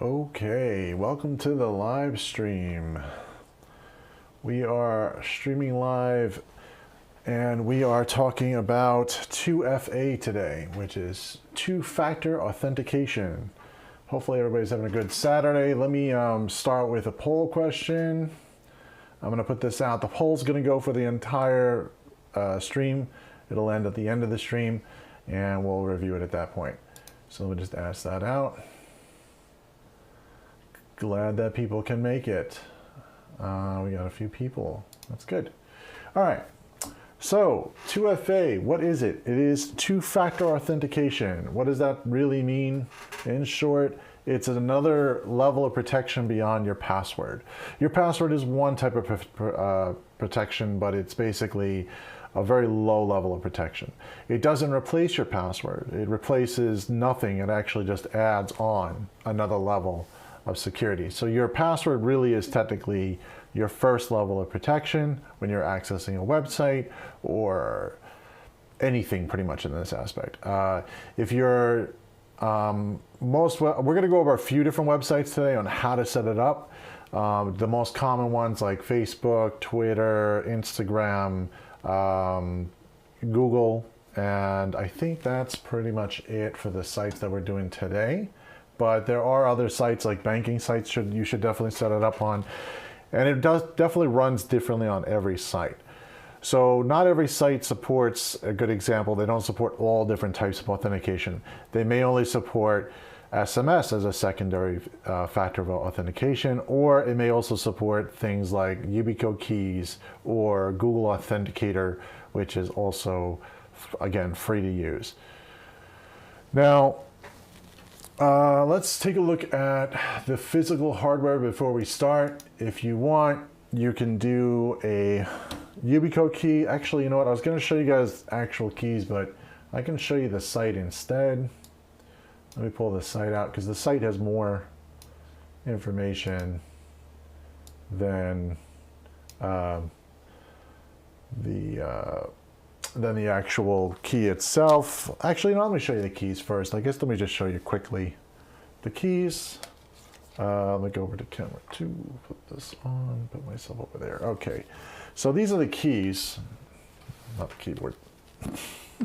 Okay, welcome to the live stream. We are streaming live and we are talking about 2FA today, which is two-factor authentication. Hopefully everybody's having a good Saturday. Let me start with a poll question. I'm going to put this out. The poll's going to go for the entire stream. It'll end at the end of the stream and we'll review it at that point. So let me just ask that out. Glad that people can make it. We got a few people. That's good. All right. So 2FA, what is it? It is two-factor authentication. What does that really mean? In short, it's another level of protection beyond your password. Your password is one type of protection, but it's basically a very low level of protection. It doesn't replace your password. It replaces nothing. It actually just adds on another level of security. So your password really is technically your first level of protection when you're accessing a website or anything pretty much in this aspect. If you're we're going to go over a few different websites today on how to set it up. The most common ones like Facebook, Twitter, Instagram, Google, and I think that's pretty much it for the sites that we're doing today. But there are other sites like banking sites you should definitely set it up on. And it definitely runs differently on every site. So not every site supports, a good example, they don't support all different types of authentication. They may only support SMS as a secondary factor of authentication, or it may also support things like Yubico Keys or Google Authenticator, which is also, again, free to use. Now, let's take a look at the physical hardware before we start. If you want, you can do a Yubico key. Actually, you know what? I was going to show you guys actual keys, but I can show you the site instead. Let me pull the site out because the site has more information than the actual key itself. Actually, no, let me show you the keys first. I guess let me just show you quickly the keys. Let me go over to camera 2, put this on, put myself over there. Okay, so these are the keys, not the keyboard.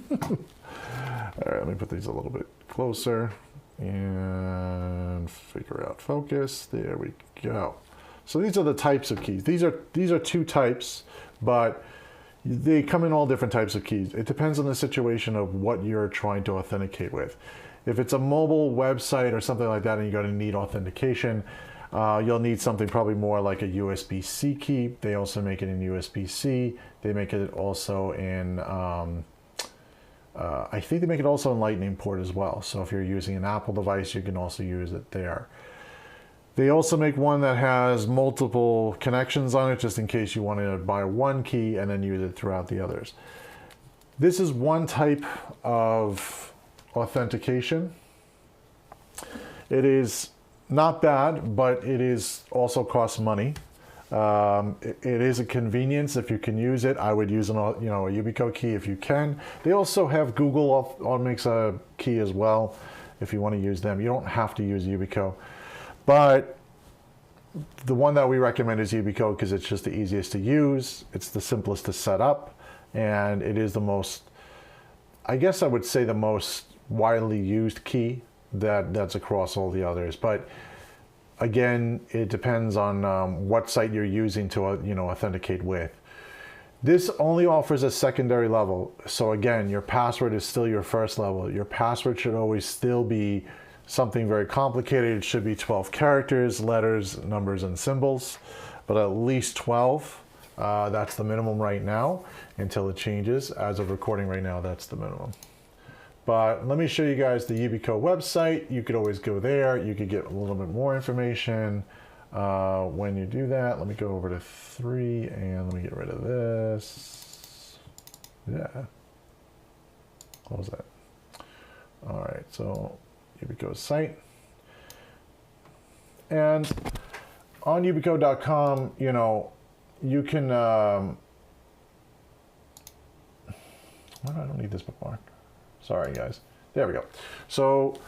All right, let me put these a little bit closer and figure out focus. There we go. So these are the types of keys. These are two types, but they come in all different types of keys. It depends on the situation of what you're trying to authenticate with. If it's a mobile website or something like that and you're going to need authentication, you'll need something probably more like a USB-C key. They also make it in USB-C. They make it also in, I think they make it also in Lightning port as well. So if you're using an Apple device, you can also use it there. They also make one that has multiple connections on it, just in case you want to buy one key and then use it throughout the others. This is one type of authentication. It is not bad, but it is also costs money. It is a convenience if you can use it. I would use a Yubico key if you can. They also have Google makes a key as well if you want to use them. You don't have to use Yubico. But the one that we recommend is Yubico because it's just the easiest to use, it's the simplest to set up, and it is the most, I guess I would say the most widely used key that's across all the others. But again, it depends on what site you're using to authenticate with. This only offers a secondary level. So again, your password is still your first level. Your password should always still be something very complicated. It should be 12 characters, letters, numbers, and symbols, but at least 12. That's the minimum right now until it changes. As of recording right now, that's the minimum. But let me show you guys the Yubico website. You could always go there. You could get a little bit more information when you do that. Let me go over to 3 and let me get rid of this. Yeah. What was that? All right, so Yubico site. And on yubico.com, you can, well, I don't need this bookmark. Sorry, guys. There we go. So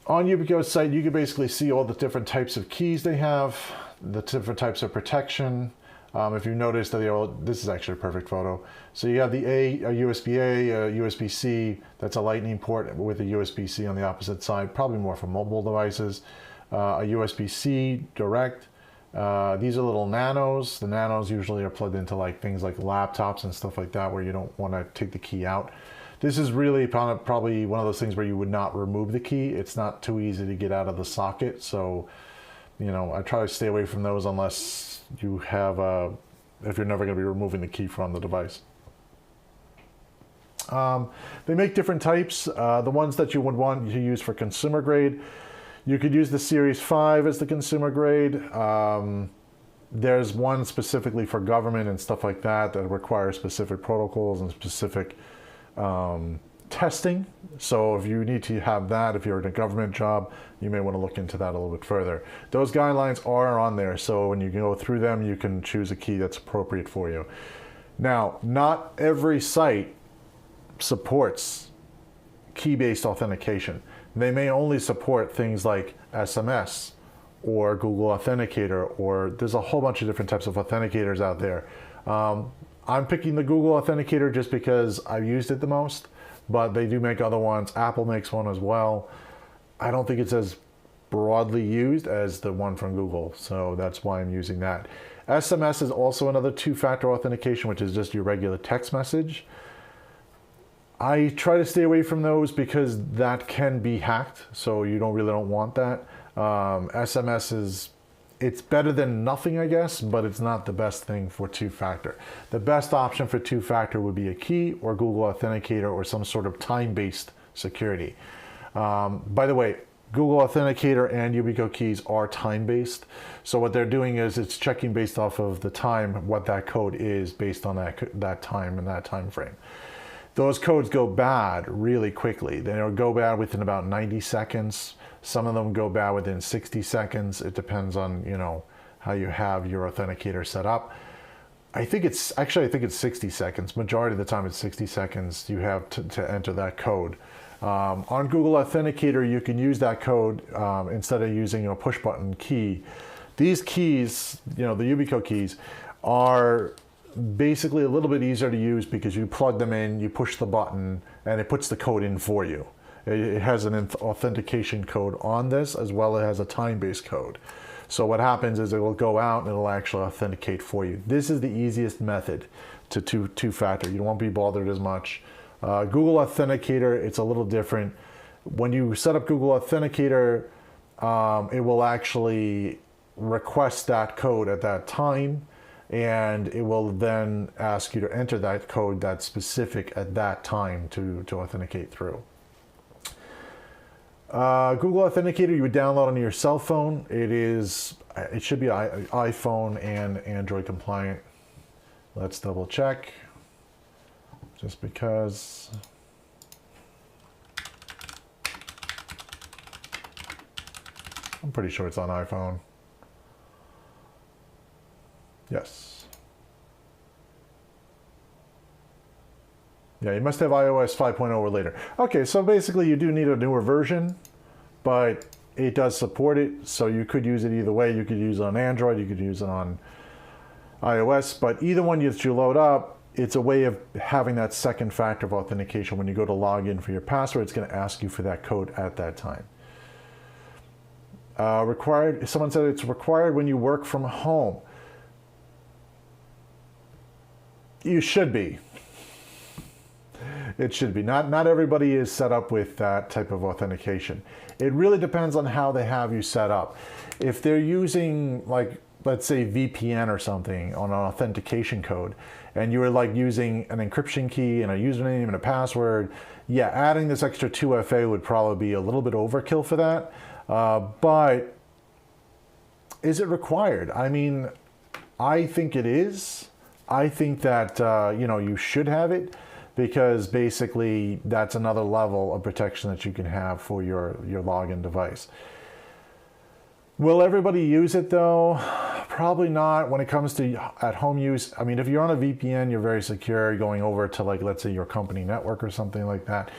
On Yubico's site, you can basically see all the different types of keys they have, the different types of protection. If you notice that this is actually a perfect photo. So you have the a USB-A, a USB-C, that's a lightning port with a USB-C on the opposite side, probably more for mobile devices. A USB-C direct. These are little nanos. The nanos usually are plugged into like things like laptops and stuff like that where you don't want to take the key out. This is really probably one of those things where you would not remove the key. It's not too easy to get out of the socket. So, you know, I try to stay away from those unless you have if you're never going to be removing the key from the device. They make different types. The ones that you would want to use for consumer grade, you could use the Series 5 as the consumer grade. There's one specifically for government and stuff like that that requires specific protocols and specific testing. So if you need to have that, if you're in a government job, you may want to look into that a little bit further. Those guidelines are on there, so when you go through them, you can choose a key that's appropriate for you. Now, not every site supports key-based authentication. They may only support things like SMS or Google Authenticator, or there's a whole bunch of different types of authenticators out there. I'm picking the Google Authenticator just because I've used it the most, but they do make other ones. Apple makes one as well. I don't think it's as broadly used as the one from Google, so that's why I'm using that. SMS is also another two-factor authentication, which is just your regular text message. I try to stay away from those because that can be hacked, so you really don't want that. SMS it's better than nothing, I guess, but it's not the best thing for two-factor. The best option for two-factor would be a key or Google Authenticator or some sort of time-based security. By the way, Google Authenticator and Yubico Keys are time-based. So what they're doing is it's checking based off of the time what that code is based on that time and that time frame. Those codes go bad really quickly. They'll go bad within about 90 seconds. Some of them go bad within 60 seconds. It depends on, you know, how you have your authenticator set up. I think it's 60 seconds. Majority of the time it's 60 seconds you have to enter that code. On Google Authenticator, you can use that code instead of using a push button key. These keys, you know, the Yubico keys, are basically a little bit easier to use because you plug them in, you push the button, and it puts the code in for you. It has an authentication code on this, as well as it has a time-based code. So what happens is it will go out and it'll actually authenticate for you. This is the easiest method to two-factor. You don't want to be bothered as much. Google Authenticator, it's a little different. When you set up Google Authenticator, it will actually request that code at that time, and it will then ask you to enter that code that's specific at that time to authenticate through. Google Authenticator you would download on your cell phone. It should be iPhone and Android compliant. Let's double check, just because. I'm pretty sure it's on iPhone. Yes. Yeah, you must have iOS 5.0 or later. Okay, so basically you do need a newer version, but it does support it, so you could use it either way. You could use it on Android, you could use it on iOS, but either one that you load up, it's a way of having that second factor of authentication. When you go to log in for your password, it's going to ask you for that code at that time. Someone said it's required when you work from home. You should be. It should be. Not everybody is set up with that type of authentication. It really depends on how they have you set up. If they're using, like, let's say VPN or something on an authentication code, and you were like using an encryption key and a username and a password, yeah, adding this extra 2FA would probably be a little bit overkill for that. But is it required? I mean, I think it is. I think that you should have it, because basically that's another level of protection that you can have for your login device. Will everybody use it though? Probably not. When it comes to at-home use, I mean, if you're on a VPN, you're very secure. Going over to, like, let's say your company network or something like that,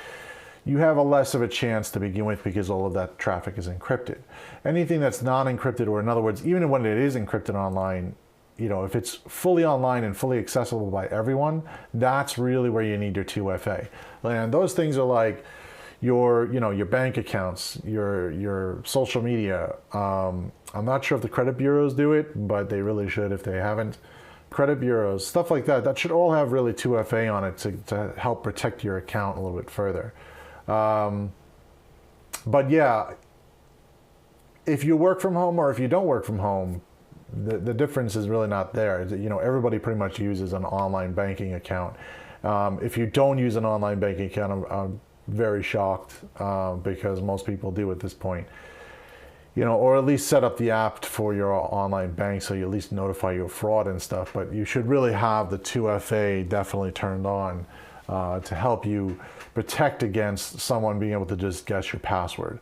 you have a less of a chance to begin with because all of that traffic is encrypted. Anything that's not encrypted, or in other words, even when it is encrypted online, you know, if it's fully online and fully accessible by everyone, that's really where you need your 2FA. And those things are like your, you know, your bank accounts, your social media. I'm not sure if the credit bureaus do it, but they really should if they haven't. Credit bureaus, stuff like that, that should all have really 2FA on it to help protect your account a little bit further. But yeah, if you work from home or if you don't work from home, the difference is really not there. You know, everybody pretty much uses an online banking account. If you don't use an online banking account, I'm very shocked because most people do at this point. You know, or at least set up the app for your online bank so you at least notify you of fraud and stuff. But you should really have the 2FA definitely turned on to help you protect against someone being able to just guess your password.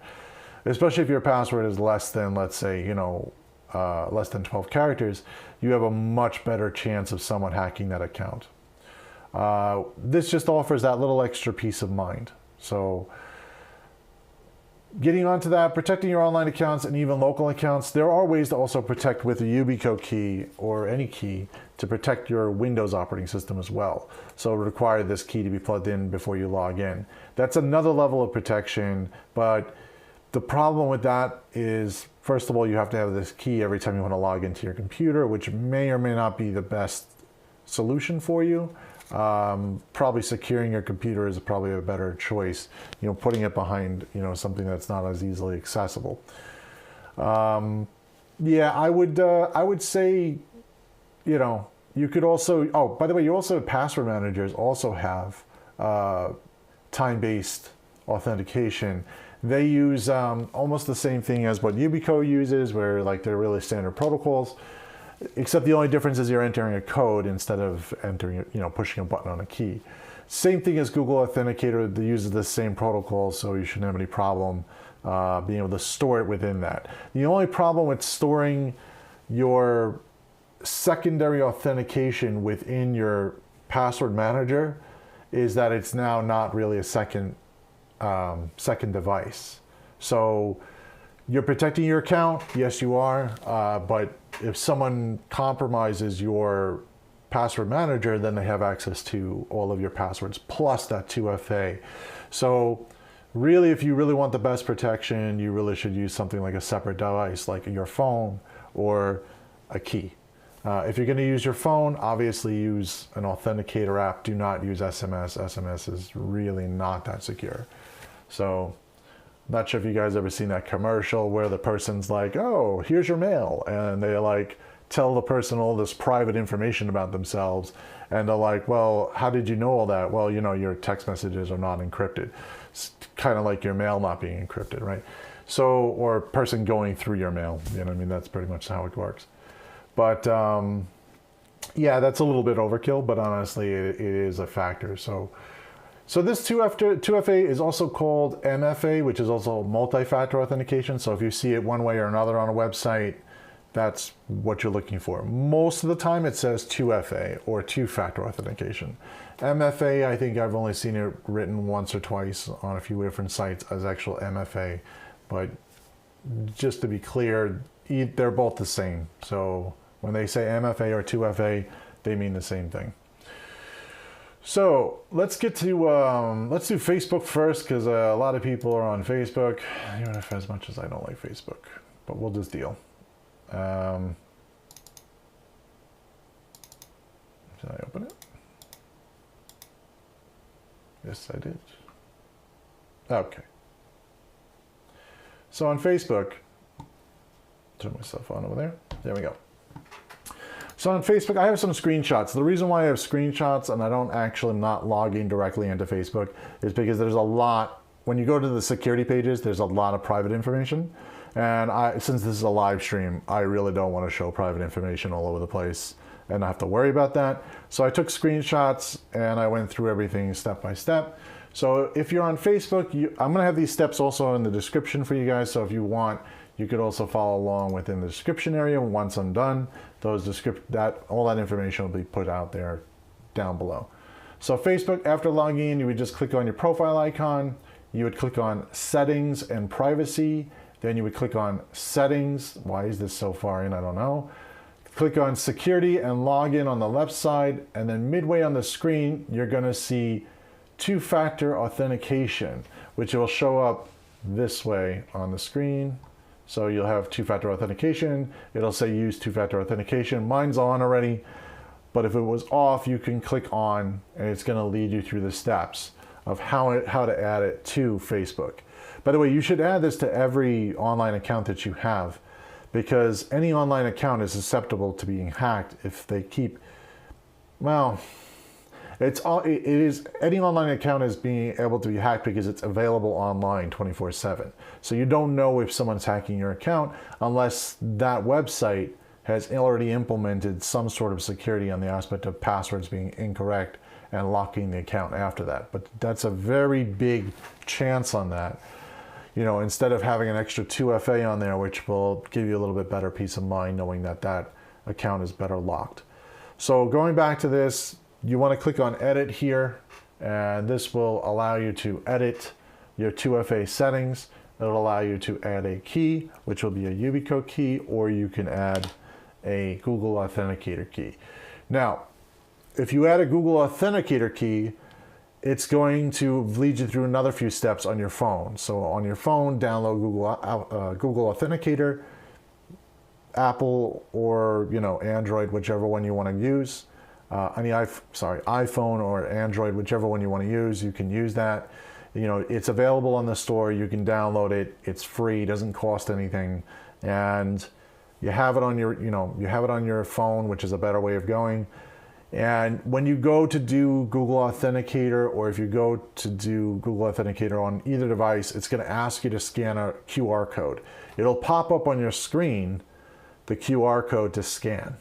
Especially if your password is less than, let's say, you know, less than 12 characters, you have a much better chance of someone hacking that account. This just offers that little extra peace of mind. So getting onto that, protecting your online accounts and even local accounts, there are ways to also protect with a Yubico key or any key to protect your Windows operating system as well. So it would require this key to be plugged in before you log in. That's another level of protection, but the problem with that is, first of all, you have to have this key every time you want to log into your computer, which may or may not be the best solution for you. Probably securing your computer is probably a better choice. You know, putting it behind, you know, something that's not as easily accessible. Yeah, I would say, you know, you could also. Oh, by the way, you also password managers also have time-based authentication. They use almost the same thing as what Yubico uses, where like they're really standard protocols. Except the only difference is you're entering a code instead of entering, you know, pushing a button on a key. Same thing as Google Authenticator, they use the same protocol, so you shouldn't have any problem being able to store it within that. The only problem with storing your secondary authentication within your password manager is that it's now not really a second device. So you're protecting your account, yes you are, but if someone compromises your password manager, then they have access to all of your passwords plus that 2FA. So really, if you really want the best protection, you really should use something like a separate device, like your phone or a key. If you're going to use your phone, obviously use an Authenticator app. Do not use SMS. SMS is really not that secure. So not sure if you guys ever seen that commercial where the person's like, oh, here's your mail. And they like tell the person all this private information about themselves. And they're like, well, how did you know all that? Well, you know, your text messages are not encrypted. It's kind of like your mail not being encrypted, right? So, or a person going through your mail, you know what I mean? That's pretty much how it works. But yeah, that's a little bit overkill, but honestly, it is a factor. So this 2FA is also called MFA, which is also multi-factor authentication. So if you see it one way or another on a website, that's what you're looking for. Most of the time it says 2FA or two-factor authentication. MFA, I think I've only seen it written once or twice on a few different sites as actual MFA. But just to be clear, they're both the same. So when they say MFA or 2FA, they mean the same thing. So let's get to, let's do Facebook first, because a lot of people are on Facebook, even if as much as I don't like Facebook, but we'll just deal. Did I open it? Yes, I did. Okay. So on Facebook, turn myself on over there. There we go. So on Facebook, I have some screenshots. The reason why I have screenshots and I don't actually not logging directly into Facebook is because there's a lot, when you go to the security pages, there's a lot of private information. And since this is a live stream, I really don't want to show private information all over the place and not have to worry about that. So I took screenshots and I went through everything step by step. So if you're on Facebook, I'm going to have these steps also in the description for you guys. So if you want, you could also follow along within the description area. Once I'm done, all that information will be put out there down below. So Facebook, after logging in, you would just click on your profile icon. you would click on Settings and Privacy. Then you would click on Settings. Why is this so far in? I don't know. Click on Security and Login on the left side, and then midway on the screen, you're going to see Two-Factor Authentication, which will show up this way on the screen. So you'll have Two-Factor Authentication. It'll say Use Two-Factor Authentication. Mine's on already, but if it was off, you can click on, and it's going to lead you through the steps of how to add it to Facebook. By the way, you should add this to every online account that you have, because any online account is susceptible to being hacked if they keep, well, any online account is being able to be hacked because it's available online 24/7. So you don't know if someone's hacking your account unless that website has already implemented some sort of security on the aspect of passwords being incorrect and locking the account after that. But that's a very big chance on that. You know, instead of having an extra 2FA on there, which will give you a little bit better peace of mind knowing that that account is better locked. So going back to this, you want to click on Edit here, and this will allow you to edit your 2FA settings. It'll allow you to add a key, which will be a Yubico key, or you can add a Google Authenticator key. Now, if you add a Google Authenticator key, it's going to lead you through another few steps on your phone. So on your phone, download Google Authenticator, Apple, or Android, whichever one you want to use. iPhone or Android, whichever one you want to use, you can use that. It's available on the store. You can download it. It's free. Doesn't cost anything, and you have it on your phone, which is a better way of going. And when you go to do Google Authenticator, or if you go to do Google Authenticator on either device, it's going to ask you to scan a QR code. It'll pop up on your screen, the QR code to scan.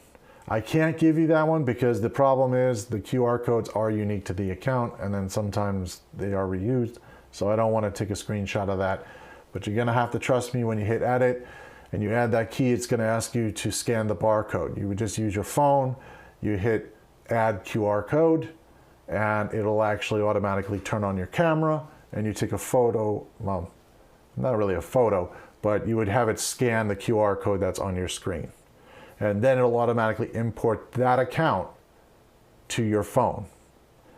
I can't give you that one because the problem is the QR codes are unique to the account, and then sometimes they are reused. So I don't want to take a screenshot of that. But you're going to have to trust me. When you hit edit and you add that key, it's going to ask you to scan the barcode. You would just use your phone, you hit add QR code, and it'll actually automatically turn on your camera, and you take a photo. Well, not really a photo, but you would have it scan the QR code that's on your screen. And then it'll automatically import that account to your phone.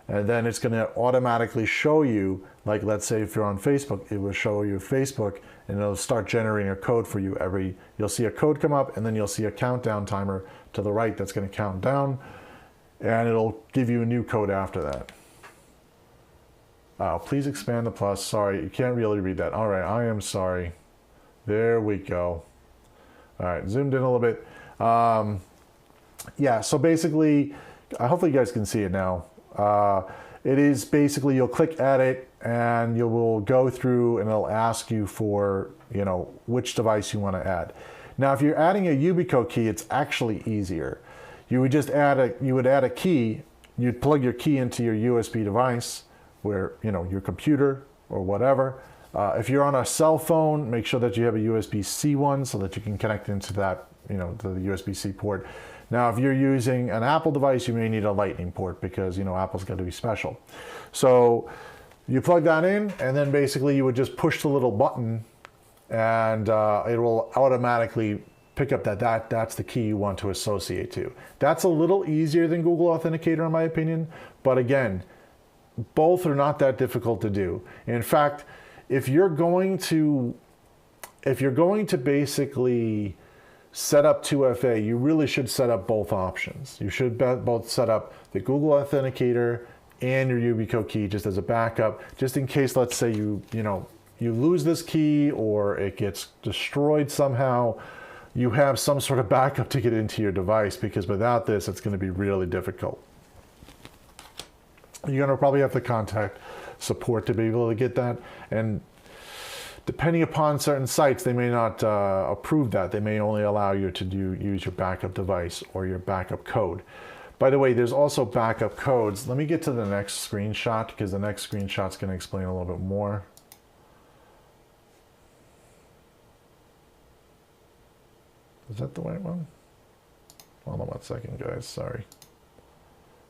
And then it's going to automatically show you, like let's say if you're on Facebook, it will show you Facebook, and it'll start generating a code for you you'll see a code come up, and then you'll see a countdown timer to the right that's going to count down, and it'll give you a new code after that. Please expand the plus. Sorry, you can't really read that. All right, I am sorry. There we go. All right, zoomed in a little bit. Yeah, so basically, hopefully you guys can see it now. It is basically, you'll click edit, and you will go through, and it'll ask you for, which device you want to add. Now, if you're adding a Yubico key, it's actually easier. You would just add a key. You'd plug your key into your USB device, where your computer or whatever. If you're on a cell phone, make sure that you have a USB-C one so that you can connect into that, to the USB-C port. Now, if you're using an Apple device, you may need a Lightning port because Apple's got to be special. So you plug that in, and then basically you would just push the little button, and it will automatically pick up that's the key you want to associate to. That's a little easier than Google Authenticator in my opinion, but again, both are not that difficult to do. In fact, if you're going to basically set up 2FA, you really should set up both options. You should both set up the Google Authenticator and your Yubico key just as a backup, just in case, let's say you lose this key or it gets destroyed somehow. You have some sort of backup to get into your device, because without this, it's going to be really difficult. You're going to probably have to contact support to be able to get that. And depending upon certain sites, they may not approve that. They may only allow you to use your backup device or your backup code. By the way, there's also backup codes. Let me get to the next screenshot, because the next screenshot's going to explain a little bit more. Is that the right one? Hold on one second, guys. Sorry.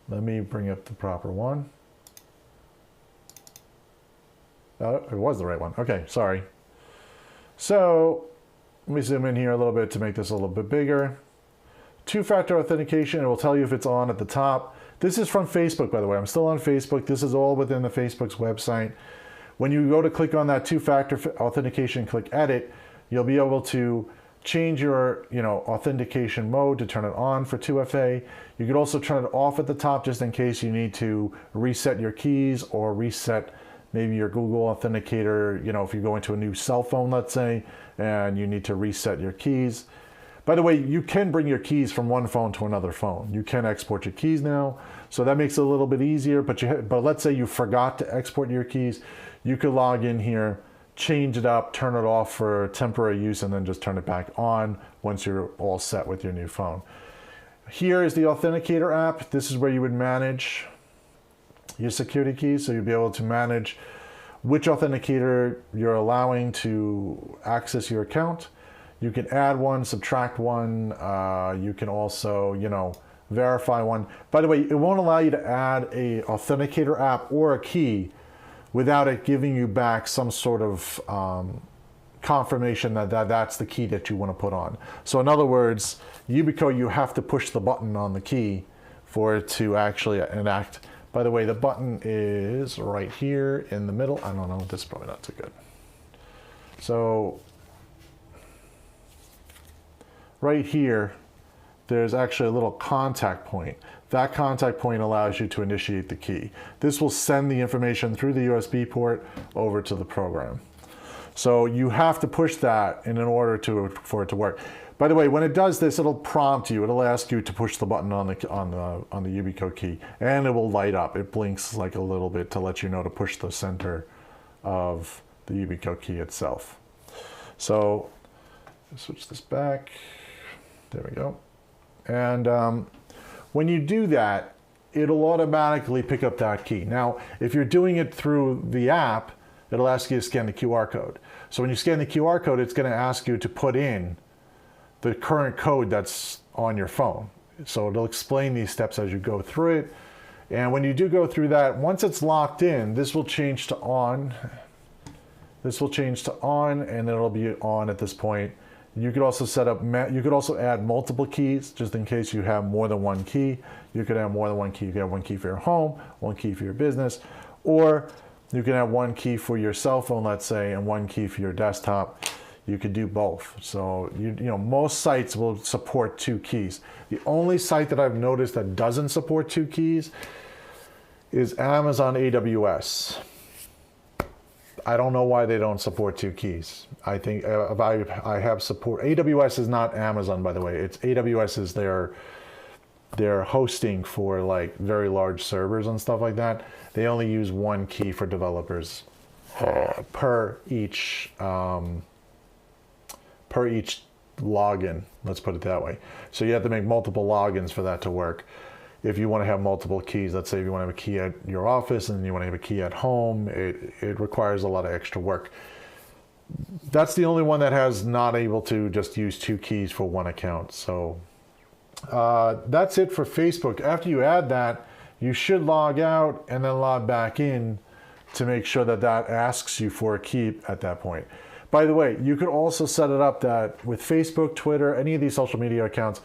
Let me bring up the proper one. It was the right one. Okay, sorry. So let me zoom in here a little bit to make this a little bit bigger. Two-factor authentication, it will tell you if it's on at the top. This is from Facebook, by the way. I'm still on Facebook. This is all within the Facebook's website. When you go to click on that two-factor authentication, click edit, you'll be able to change your authentication mode to turn it on for 2FA. You could also turn it off at the top just in case you need to reset your keys or reset maybe your Google Authenticator, if you go into a new cell phone, let's say, and you need to reset your keys. By the way, you can bring your keys from one phone to another phone. You can export your keys now, so that makes it a little bit easier, but let's say you forgot to export your keys, you could log in here, change it up, turn it off for temporary use, and then just turn it back on once you're all set with your new phone. Here is the Authenticator app. This is where you would manage your security keys, so you'll be able to manage which authenticator you're allowing to access your account. You can add one, subtract one. You can also, verify one. By the way, it won't allow you to add a Authenticator app or a key without it giving you back some sort of confirmation that that's the key that you want to put on. So in other words, Yubico, you have to push the button on the key for it to actually enact. By the way, the button is right here in the middle. I don't know, this is probably not too good. So right here, there's actually a little contact point. That contact point allows you to initiate the key. This will send the information through the USB port over to the program. So you have to push that in order for it to work. By the way, when it does this, it'll prompt you. It'll ask you to push the button on the Yubico key, and it will light up. It blinks like a little bit to let you know to push the center of the Yubico key itself. So switch this back. There we go. And when you do that, it'll automatically pick up that key. Now, if you're doing it through the app, it'll ask you to scan the QR code. So when you scan the QR code, it's going to ask you to put in the current code that's on your phone. So it'll explain these steps as you go through it. And when you do go through that, once it's locked in, this will change to on. This will change to on, and it'll be on at this point. You could also set up, you could also add multiple keys just in case you have more than one key. You could have more than one key. You could have one key for your home, one key for your business, or you can have one key for your cell phone, let's say, and one key for your desktop. You could do both. So, most sites will support 2 keys. The only site that I've noticed that doesn't support 2 keys is Amazon AWS. I don't know why they don't support 2 keys. I think I have support. AWS is not Amazon, by the way. It's AWS is their hosting for like very large servers and stuff like that. They only use 1 key for developers per each login. Let's put it that way. So you have to make multiple logins for that to work. If you want to have multiple keys, let's say if you want to have a key at your office and you want to have a key at home, it requires a lot of extra work. That's the only one that has not able to just use 2 keys for 1 account. So that's it for Facebook. After you add that, you should log out and then log back in to make sure that that asks you for a key at that point. By the way, you could also set it up that with Facebook, Twitter, any of these social media accounts,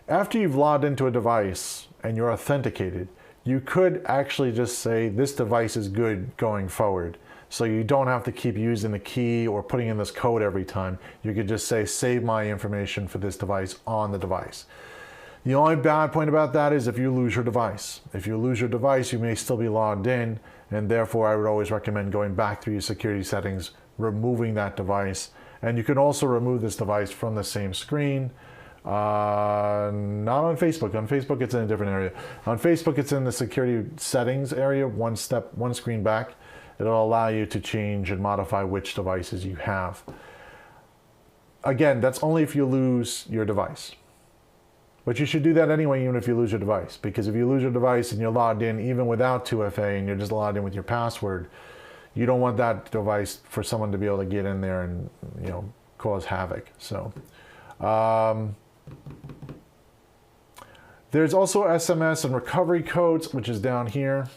after you've logged into a device and you're authenticated, you could actually just say this device is good going forward. So you don't have to keep using the key or putting in this code every time. You could just say save my information for this device on the device. The only bad point about that is if you lose your device. If you lose your device, you may still be logged in, and therefore I would always recommend going back through your security settings, removing that device. And you can also remove this device from the same screen. Not on Facebook. On Facebook, it's in a different area. On Facebook, it's in the security settings area, one screen back. It'll allow you to change and modify which devices you have. Again, that's only if you lose your device. But you should do that anyway, even if you lose your device. Because if you lose your device and you're logged in, even without 2FA, and you're just logged in with your password, you don't want that device for someone to be able to get in there and cause havoc. So there's also SMS and recovery codes, which is down here.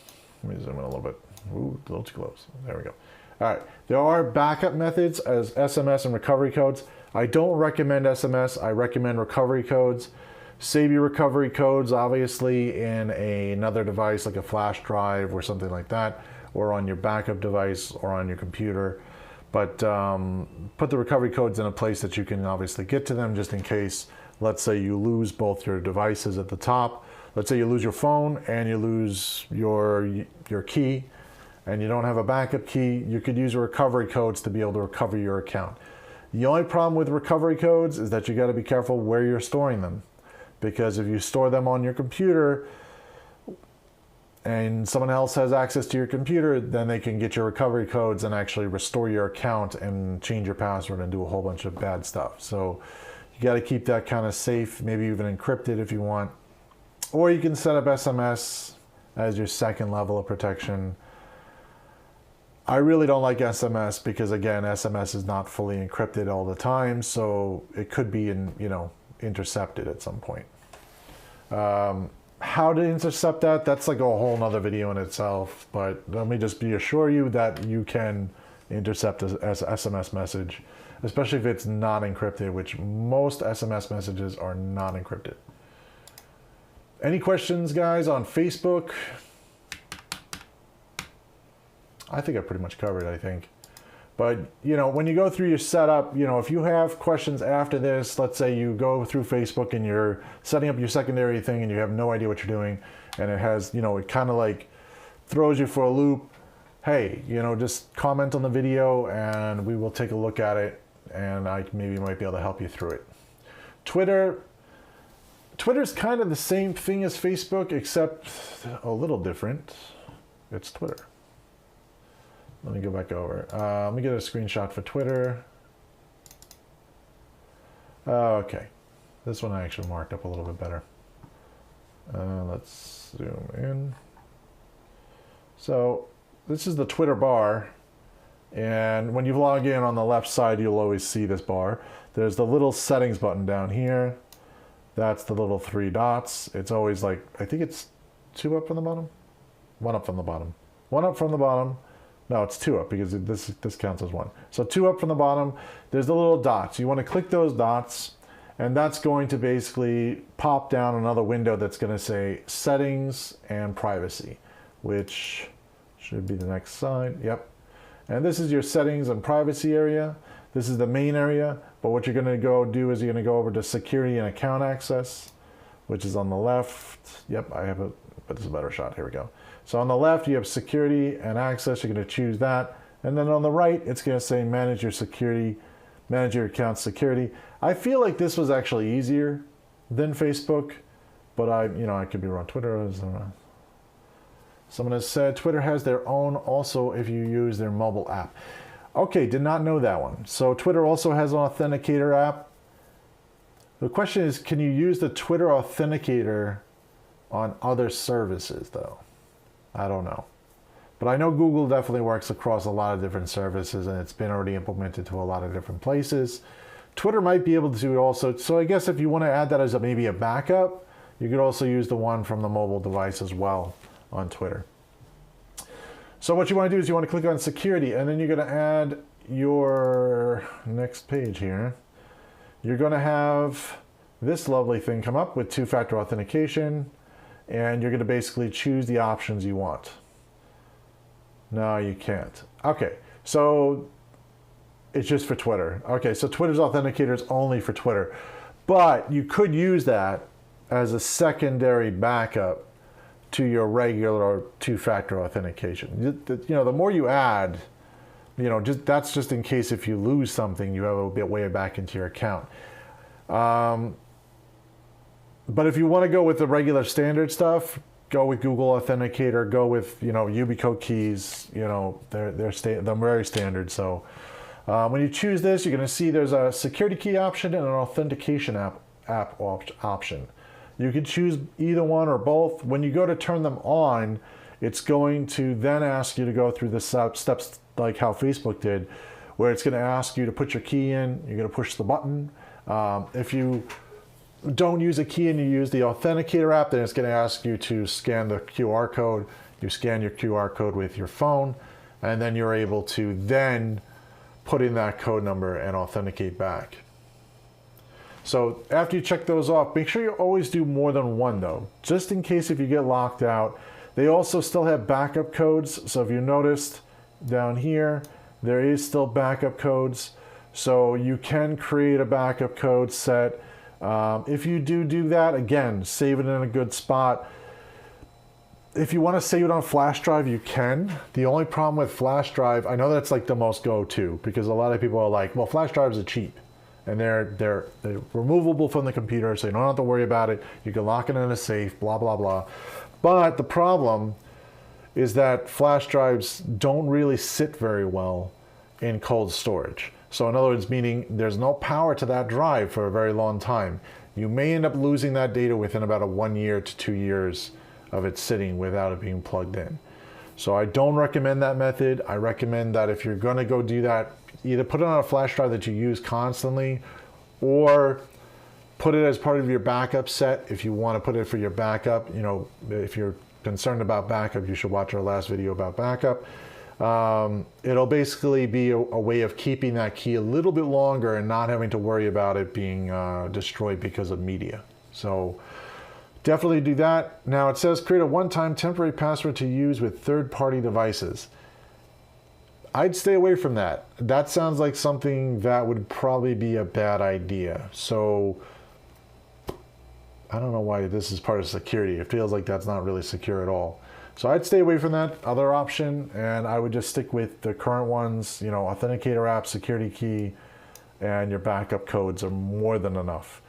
Let me zoom in a little bit. Ooh, a little too close. There we go. All right, there are backup methods as SMS and recovery codes. I don't recommend SMS. I recommend recovery codes. Save your recovery codes, obviously, in another device like a flash drive or something like that, or on your backup device or on your computer. But put the recovery codes in a place that you can obviously get to them, just in case, let's say you lose both your devices at the top. Let's say you lose your phone and you lose your key, and you don't have a backup key. You could use recovery codes to be able to recover your account. The only problem with recovery codes is that you got to be careful where you're storing them, because if you store them on your computer and someone else has access to your computer, then they can get your recovery codes and actually restore your account and change your password and do a whole bunch of bad stuff. So you got to keep that kind of safe, maybe even encrypted if you want. Or you can set up SMS as your second level of protection. I really don't like SMS because, again, SMS is not fully encrypted all the time, so it could be intercepted at some point. How to intercept that, that's like a whole nother video in itself, but let me just assure you that you can intercept an SMS message, especially if it's not encrypted, which most SMS messages are not encrypted. Any questions, guys, on Facebook? I think I pretty much covered it, I think. But, when you go through your setup, if you have questions after this, let's say you go through Facebook and you're setting up your secondary thing and you have no idea what you're doing, and it has, it kind of like throws you for a loop. Hey, just comment on the video and we will take a look at it, and I maybe might be able to help you through it. Twitter's kind of the same thing as Facebook, except a little different. It's Twitter. Let me go back over. Let me get a screenshot for Twitter. Okay. This one I actually marked up a little bit better. Let's zoom in. So this is the Twitter bar. And when you log in on the left side, you'll always see this bar. There's the little settings button down here. That's the little 3 dots. It's always like, I think it's 2 up from the bottom? 1 up from the bottom. 1 up from the bottom. No, it's 2 up because this counts as 1. So 2 up from the bottom, there's the little dots. You want to click those dots, and that's going to basically pop down another window that's going to say Settings and Privacy, which should be the next slide. Yep. And this is your Settings and Privacy area. This is the main area, but what you're going to go do is you're going to go over to Security and Account Access, which is on the left. Yep, I have it, but this is a better shot. Here we go. So on the left, you have Security and Access. You're going to choose that. And then on the right, it's going to say Manage Your Security, Manage Your Account Security. I feel like this was actually easier than Facebook, but I could be wrong. Twitter is... someone has said Twitter has their own also if you use their mobile app. Okay, did not know that one. So Twitter also has an Authenticator app. The question is, can you use the Twitter Authenticator on other services, though? I don't know. But I know Google definitely works across a lot of different services, and it's been already implemented to a lot of different places. Twitter might be able to also, so I guess if you want to add that as maybe a backup, you could also use the one from the mobile device as well on Twitter. So what you want to do is you want to click on Security, and then you're going to add your next page here. You're going to have this lovely thing come up with 2-factor authentication, and you're going to basically choose the options you want. No, you can't. Okay, so it's just for Twitter. Okay, so Twitter's Authenticator is only for Twitter. But you could use that as a secondary backup to your regular 2-factor authentication. The more you add, that's just in case if you lose something, you have a bit way back into your account. But if you want to go with the regular standard stuff, go with Google Authenticator, go with, Yubico Keys, they're very standard. So when you choose this, you're going to see there's a security key option and an authentication app option. You can choose either one or both. When you go to turn them on, it's going to then ask you to go through the steps like how Facebook did, where it's going to ask you to put your key in, you're going to push the button. If you don't use a key and you use the Authenticator app, then it's going to ask you to scan the QR code. You scan your QR code with your phone, and then you're able to then put in that code number and authenticate back. So after you check those off, make sure you always do more than one though, just in case if you get locked out. They also still have backup codes. So if you noticed down here, there is still backup codes. So you can create a backup code set. If you do that, again, save it in a good spot. If you want to save it on flash drive, you can. The only problem with flash drive, I know that's like the most go-to because a lot of people are like, well, flash drives are cheap. And they're removable from the computer, so you don't have to worry about it. You can lock it in a safe, blah, blah, blah. But the problem is that flash drives don't really sit very well in cold storage. So in other words, meaning there's no power to that drive for a very long time. You may end up losing that data within about 1 year to 2 years of it sitting without it being plugged in. So I don't recommend that method. I recommend that if you're gonna go do that, either put it on a flash drive that you use constantly, or put it as part of your backup set. If you want to put it for your backup, you know, if you're concerned about backup, you should watch our last video about backup. It'll basically be a way of keeping that key a little bit longer and not having to worry about it being destroyed because of media. So definitely do that. Now it says create a one-time temporary password to use with third-party devices. I'd stay away from that. That sounds like something that would probably be a bad idea. So I don't know why this is part of security. It feels like that's not really secure at all. So I'd stay away from that other option, and I would just stick with the current ones. You know, Authenticator app, security key, and your backup codes are more than enough.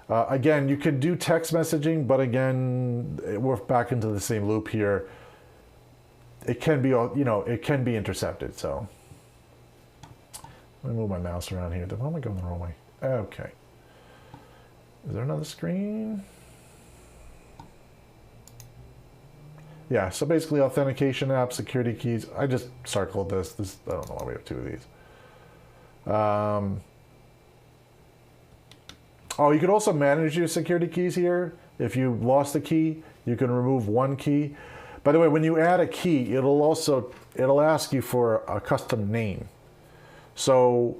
Again, you could do text messaging, but again, we're back into the same loop here. It can be, you know, it can be intercepted. So let me move my mouse around here. Why am I going the wrong way? Okay. Is there another screen? Yeah, so basically authentication app, security keys. I just circled this. I don't know why we have two of these. Oh, you can also manage your security keys here. If you lost a key, you can remove one key. By the way, when you add a key, it'll ask you for a custom name. So,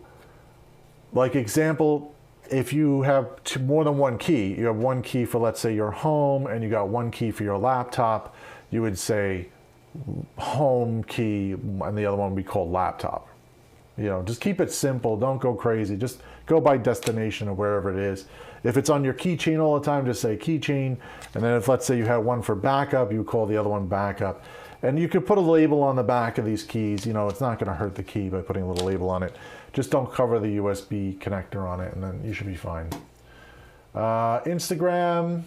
like example, if you have more than one key, you have one key for, let's say, your home, and you got one key for your laptop, you would say home key, and the other one would be called laptop. You know, just keep it simple. Don't go crazy. Just go by destination or wherever it is. If it's on your keychain all the time, just say keychain. And then if, let's say, you have one for backup, you call the other one backup. And you could put a label on the back of these keys. You know, it's not going to hurt the key by putting a little label on it. Just don't cover the USB connector on it, and then you should be fine. Instagram.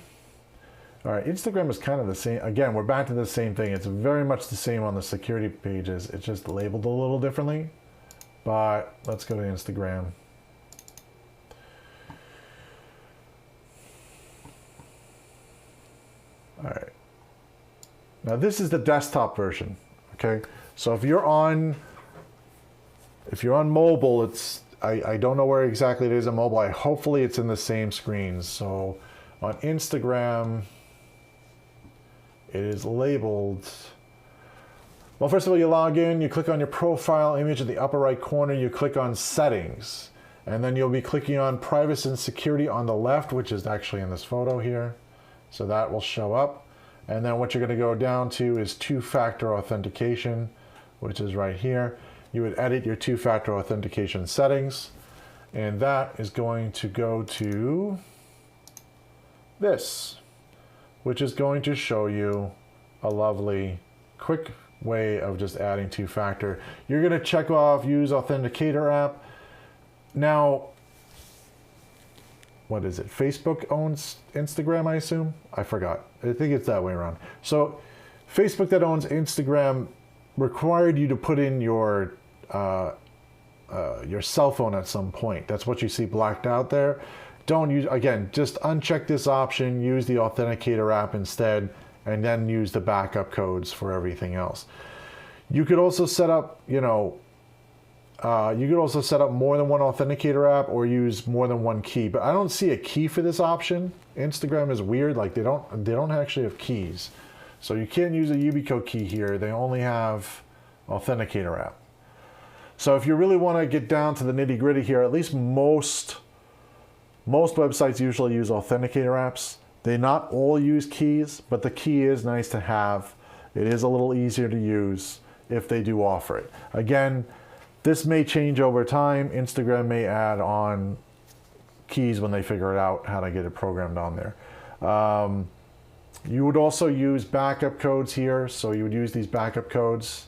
All right, Instagram is kind of the same. Again, we're back to the same thing. It's very much the same on the security pages. It's just labeled a little differently. But let's go to Instagram. All right. Now this is the desktop version. Okay. So if you're on mobile, it's I don't know where exactly it is on mobile. Hopefully it's in the same screens. So on Instagram, it is labeled. Well, first of all, you log in, you click on your profile image in the upper right corner, you click on settings, and then you'll be clicking on privacy and security on the left, which is actually in this photo here. So that will show up. And then what you're going to go down to is two-factor authentication, which is right here. You would edit your two-factor authentication settings, and that is going to go to this, which is going to show you a lovely quick way of just adding two-factor. You're going to check off use Authenticator app. Now, what is it? Facebook owns Instagram, I assume? I forgot. I think it's that way around. So Facebook that owns Instagram required you to put in your cell phone at some point. That's what you see blacked out there. Don't use, again, just uncheck this option, use the Authenticator app instead, and then use the backup codes for everything else. You could also set up, you know, you could also set up more than one Authenticator app or use more than one key, but I don't see a key for this option. Instagram is weird, like they don't actually have keys. So you can't use a Yubico key here. They only have Authenticator app. So if you really want to get down to the nitty gritty here, at least most websites usually use Authenticator apps. They not all use keys, but the key is nice to have. It is a little easier to use if they do offer it. Again, this may change over time. Instagram may add on keys when they figure it out how to get it programmed on there. You would also use backup codes here. So you would use these backup codes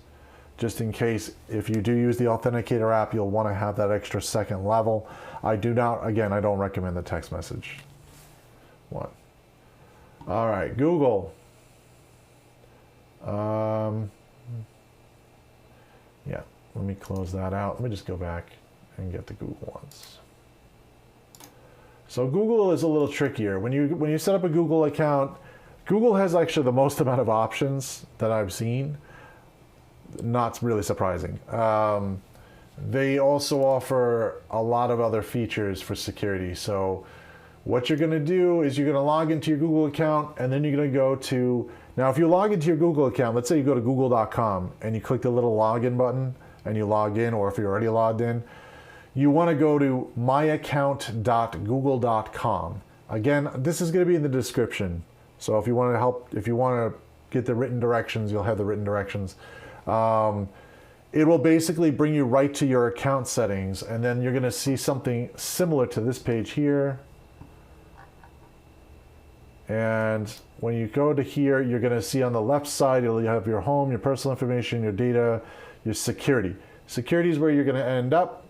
just in case if you do use the Authenticator app, you'll want to have that extra second level. I don't recommend the text message one. All right, Google. Yeah, let me close that out. Let me just go back and get the Google ones. So Google is a little trickier. When you set up a Google account, Google has actually the most amount of options that I've seen. Not really surprising. They also offer a lot of other features for security. So what you're going to do is you're going to log into your Google account, and then you're going to go to, now if you log into your Google account, let's say you go to google.com and you click the little login button and you log in, or if you're already logged in, you want to go to myaccount.google.com. Again, this is going to be in the description. So if you want to get the written directions, you'll have the written directions. It will basically bring you right to your account settings, and then you're going to see something similar to this page here. And when you go to here, you're going to see on the left side, you'll have your home, your personal information, your data, your security. Security is where you're going to end up.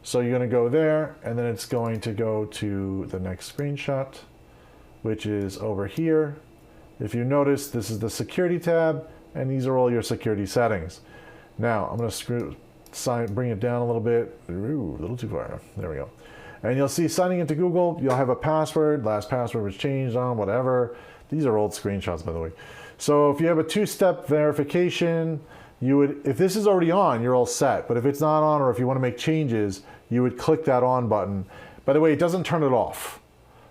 So you're going to go there, and then it's going to go to the next screenshot, which is over here. If you notice, this is the security tab, and these are all your security settings. Now, I'm going to bring it down a little bit. Ooh, a little too far. There we go. And you'll see signing into Google, you'll have a password. Last password was changed on, whatever. These are old screenshots, by the way. So if you have a two-step verification, if this is already on, you're all set. But if it's not on, or if you want to make changes, you would click that on button. By the way, it doesn't turn it off.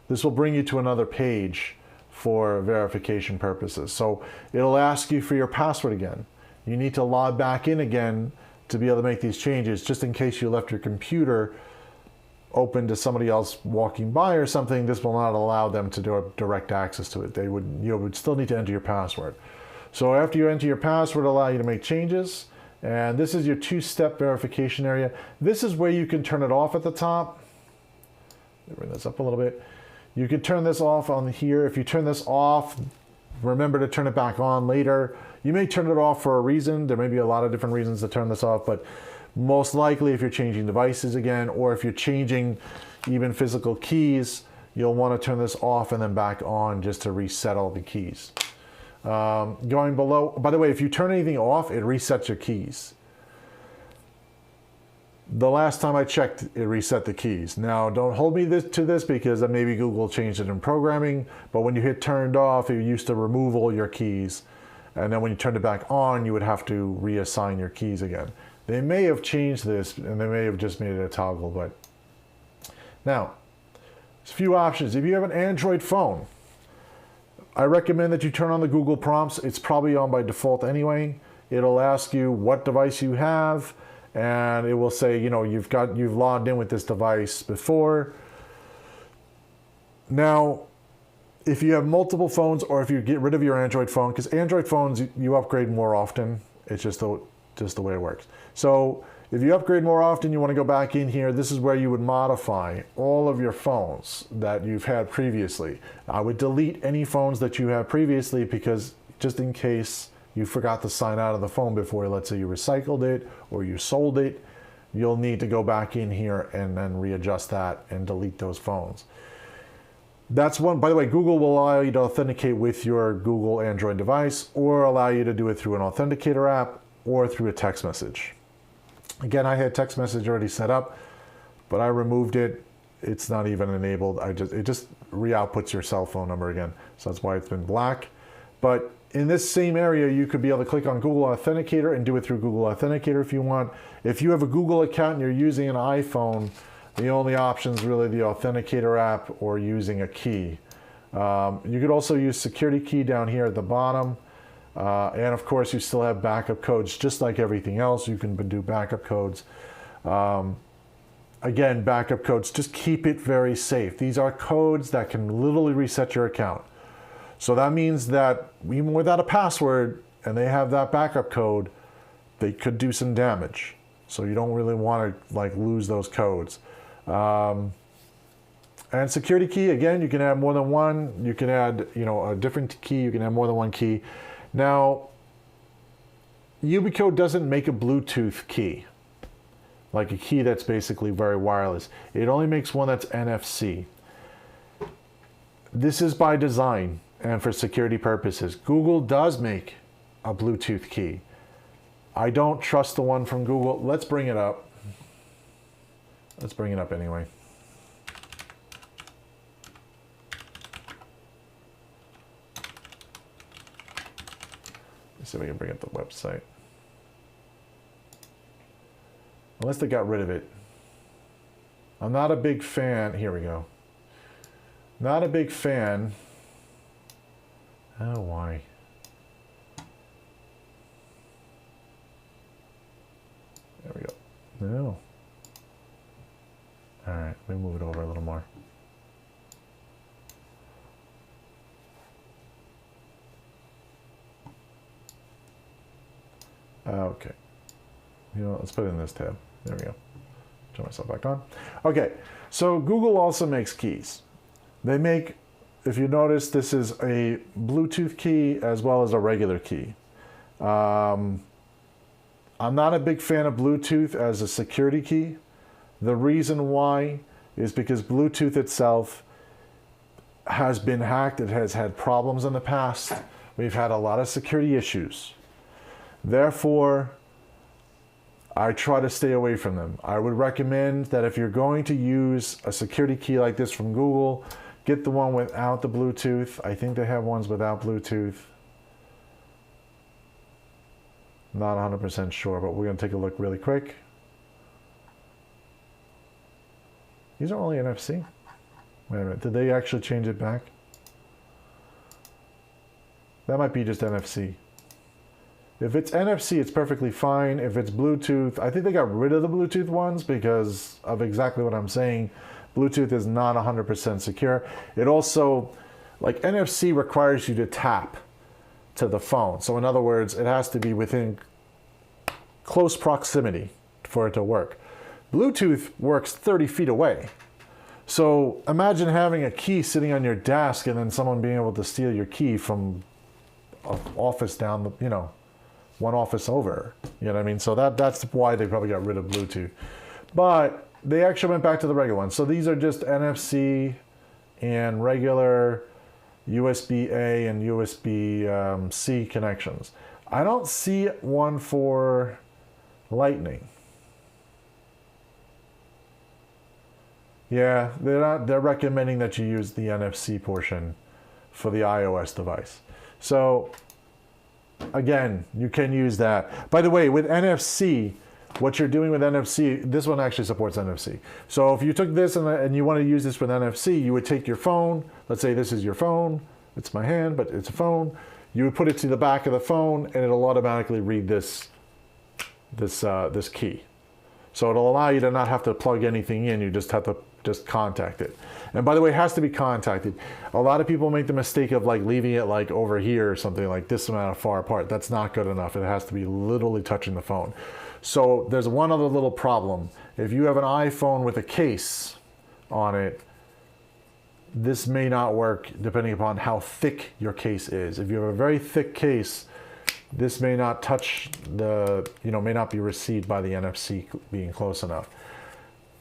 This will bring you to another page for verification purposes. So it'll ask you for your password again. You need to log back in again to be able to make these changes, just in case you left your computer open to somebody else walking by or something. This will not allow them to do direct access to it. You would still need to enter your password. So after you enter your password, it'll allow you to make changes. And this is your two-step verification area. This is where you can turn it off at the top. Let me bring this up a little bit. You can turn this off on here. If you turn this off, remember to turn it back on later. You may turn it off for a reason. There may be a lot of different reasons to turn this off, but most likely if you're changing devices again, or if you're changing even physical keys, you'll want to turn this off and then back on just to reset all the keys. Going below, by the way, if you turn anything off, it resets your keys. The last time I checked, it reset the keys. Now, don't hold me to this because maybe Google changed it in programming, but when you hit turned off, it used to remove all your keys. And then when you turned it back on, you would have to reassign your keys again. They may have changed this, and they may have just made it a toggle, but now, there's a few options. If you have an Android phone, I recommend that you turn on the Google prompts. It's probably on by default anyway. It'll ask you what device you have, and it will say, you've logged in with this device before. Now, if you have multiple phones, or if you get rid of your Android phone, because Android phones, you upgrade more often. It's just the way it works. So if you upgrade more often, you want to go back in here. This is where you would modify all of your phones that you've had previously. I would delete any phones that you have previously, because just in case you forgot to sign out of the phone before, let's say you recycled it or you sold it, you'll need to go back in here and then readjust that and delete those phones. That's one. By the way, Google will allow you to authenticate with your Google Android device, or allow you to do it through an Authenticator app or through a text message. Again, I had text message already set up, but I removed it. It's not even enabled. It just re-outputs your cell phone number again. So that's why it's been black. But in this same area, you could be able to click on Google Authenticator and do it through Google Authenticator if you want. If you have a Google account and you're using an iPhone, the only option is really the Authenticator app or using a key. You could also use security key down here at the bottom. And of course, you still have backup codes, just like everything else. You can do backup codes. Again, backup codes, just keep it very safe. These are codes that can literally reset your account. So that means that even without a password and they have that backup code, they could do some damage. So you don't really want to like lose those codes. And security key, again, you can add more than one. You can add, a different key. You can have more than one key. Now, Yubico doesn't make a Bluetooth key, like a key that's basically very wireless. It only makes one that's NFC. This is by design and for security purposes. Google does make a Bluetooth key. I don't trust the one from Google. Let's bring it up. Let's bring it up anyway. Let's see if we can bring up the website. Unless they got rid of it. I'm not a big fan. Here we go. Not a big fan. Oh, why? There we go. No. All right, let me move it over a little more. Okay. Let's put it in this tab. There we go. Turn myself back on. Okay, so Google also makes keys. They make, if you notice, this is a Bluetooth key as well as a regular key. I'm not a big fan of Bluetooth as a security key. The reason why is because Bluetooth itself has been hacked. It has had problems in the past. We've had a lot of security issues. Therefore, I try to stay away from them. I would recommend that if you're going to use a security key like this from Google, get the one without the Bluetooth. I think they have ones without Bluetooth. Not 100% sure, but we're going to take a look really quick. These are only NFC. Wait a minute, did they actually change it back? That might be just NFC. If it's NFC, it's perfectly fine. If it's Bluetooth, I think they got rid of the Bluetooth ones because of exactly what I'm saying. Bluetooth is not 100% secure. It also, like NFC requires you to tap to the phone. So in other words, it has to be within close proximity for it to work. Bluetooth works 30 feet away. So imagine having a key sitting on your desk and then someone being able to steal your key from an office down the, one office over. You know what I mean? So that's why they probably got rid of Bluetooth. But they actually went back to the regular ones. So these are just NFC and regular USB-A and USB-C connections. I don't see one for Lightning. Yeah, they're recommending that you use the NFC portion for the iOS device. So again, you can use that. By the way, with NFC, what you're doing with NFC, this one actually supports NFC. So if you took this and you want to use this with NFC, you would take your phone. Let's say this is your phone. It's my hand, but it's a phone. You would put it to the back of the phone, and it'll automatically read this key. So it'll allow you to not have to plug anything in. You just have to contact it. And by the way, it has to be contacted. A lot of people make the mistake of like leaving it like over here or something like this amount of far apart. That's not good enough. It has to be literally touching the phone. So there's one other little problem. If you have an iPhone with a case on it, this may not work depending upon how thick your case is. If you have a very thick case, this may not touch may not be received by the NFC being close enough.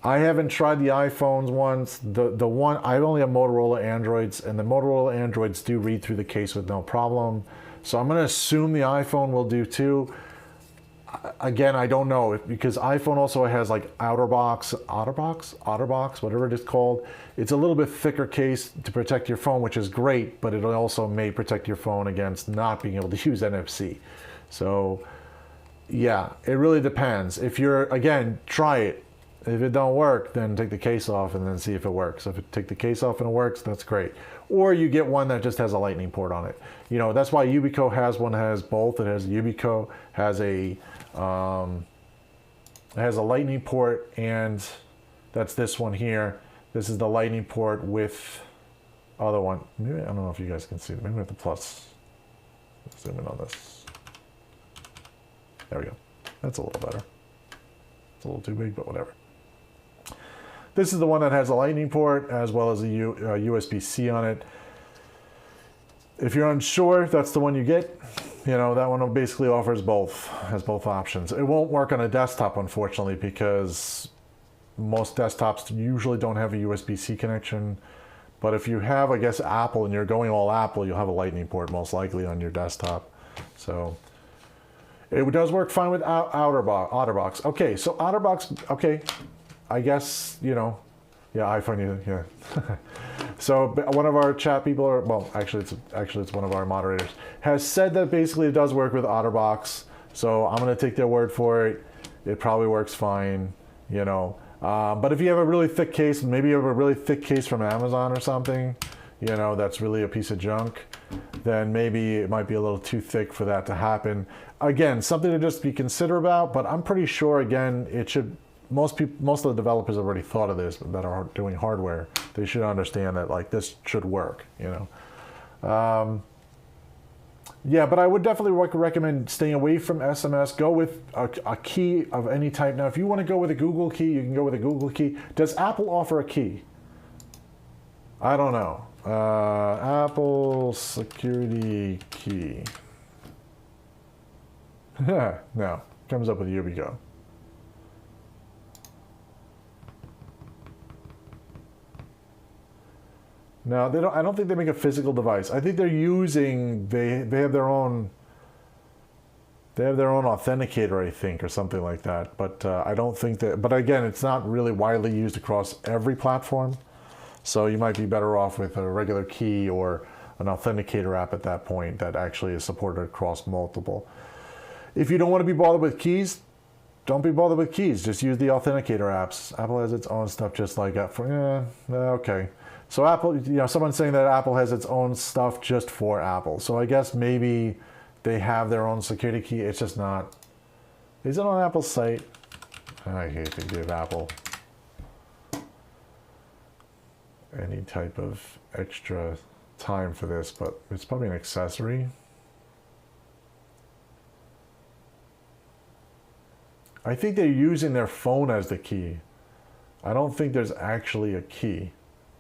I haven't tried the iPhones ones. The one, I only have Motorola Androids, and the Motorola Androids do read through the case with no problem. So I'm going to assume the iPhone will do too. Again, I don't know, because iPhone also has like OtterBox, whatever it is called. It's a little bit thicker case to protect your phone, which is great, but it also may protect your phone against not being able to use NFC. So yeah, it really depends. If you're, again, try it. If it don't work, then take the case off and then see if it works. If it take the case off and it works, that's great. or you get one that just has a lightning port on it. You know, that's why Yubico has one that has both. It has Yubico has a lightning port, and that's this one here. This is the lightning port with other one. Maybe, I don't know if you guys can see it. Maybe with the plus. Let's zoom in on this. There we go. That's a little better. It's a little too big, but whatever. This is the one that has a lightning port as well as a USB-C on it. If you're unsure, that's the one you get. You know, that one basically offers both, has both options. It won't work on a desktop, unfortunately, because most desktops usually don't have a USB-C connection. But if you have, I guess, Apple and you're going all Apple, you'll have a lightning port most likely on your desktop. So it does work fine with OtterBox. Okay, so OtterBox, okay, I guess, you know, yeah, iPhone, yeah. So one of our chat people, well, actually it's one of our moderators, has said that basically it does work with OtterBox. So I'm going to take their word for it. It probably works fine, you know. But if you have a really thick case, maybe you have a really thick case from Amazon or something, you know, that's really a piece of junk, then maybe it might be a little too thick for that to happen. Again, something to just be considerate about, but I'm pretty sure, again, it should, most of the developers have already thought of this that are doing hardware. They should understand that, like, this should work, you know. Yeah, but I would definitely recommend staying away from SMS. Go with a key of any type. Now, if you want to go with a Google key, you can go with a Google key. Does Apple offer a key? I don't know. Apple security key. No, comes up with Yubico. No, they don't. I don't think they make a physical device. I think they're using. They have their own. They have their own authenticator, I think, or something like that. But I don't think that. But again, it's not really widely used across every platform. So you might be better off with a regular key or an authenticator app at that point that actually is supported across multiple. If you don't want to be bothered with keys, don't be bothered with keys. Just use the authenticator apps. Apple has its own stuff just like that. Okay. So Apple, you know, someone's saying that Apple has its own stuff just for Apple. So I guess maybe they have their own security key. It's just not. Is it on Apple's site? I hate to give Apple any type of extra time for this, but it's probably an accessory. I think they're using their phone as the key. I don't think there's actually a key.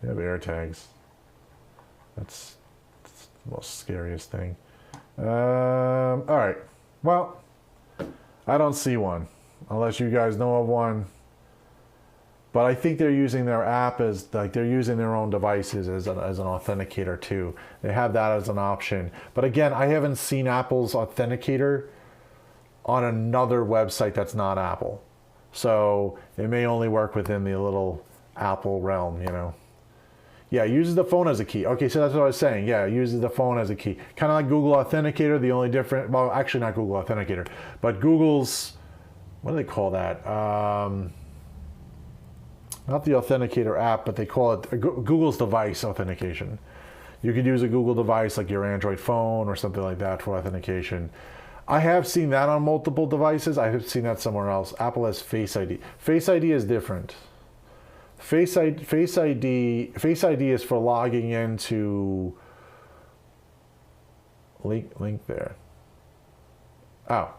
They have AirTags. That's the most scariest thing. All right. Well, I don't see one, unless you guys know of one. But I think they're using their app as, like, they're using their own devices as an authenticator too. They have that as an option. But again, I haven't seen Apple's authenticator on another website that's not Apple. So it may only work within the little Apple realm, you know. Yeah, uses the phone as a key. Okay, so that's what I was saying. Yeah, uses the phone as a key. Kind of like Google Authenticator, the only different, well, actually not Google Authenticator, but Google's, what do they call that? Not the Authenticator app, but they call it Google's device authentication. You could use a Google device like your Android phone or something like that for authentication. I have seen that on multiple devices. I have seen that somewhere else. Apple has Face ID. Face ID is different. Face ID is for logging into link there. Oh,